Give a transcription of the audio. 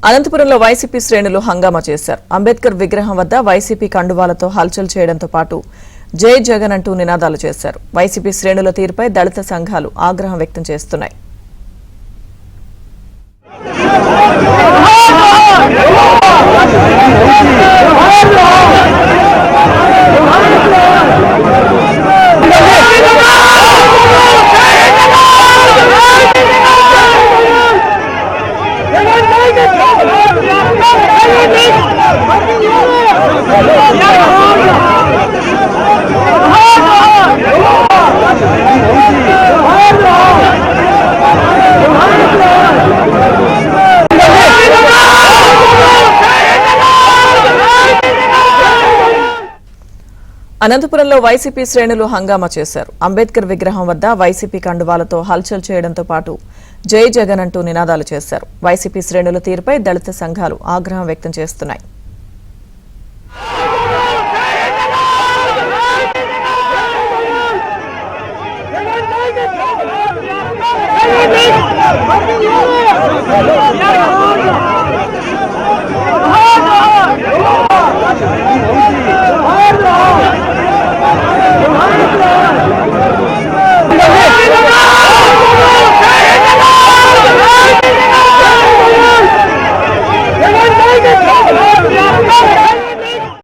అనంతపురంలో వైసీపీ శ్రేణులు హంగామా చేశారు. అంబేద్కర్ విగ్రహం వద్ద వైసీపీ కండువాలతో హల్చల్ చేయడంతో పాటు జై జగన్ అంటూ నినాదాలు చేశారు. వైసీపీ శ్రేణుల తీరుపై దళిత సంఘాలు ఆగ్రహం వ్యక్తం చేస్తున్నాయి. అనంతపురంలో వైసీపీ శ్రేణులు హంగామా చేశారు. అంబేద్కర్ విగ్రహం వద్ద వైసీపీ కండువాలతో హల్చల్ చేయడంతో పాటు జై జగన్ అంటూ నినాదాలు చేశారు. వైసీపీ శ్రేణుల తీరుపై దళిత సంఘాలు ఆగ్రహం వ్యక్తం చేస్తున్నాయి. Yeah.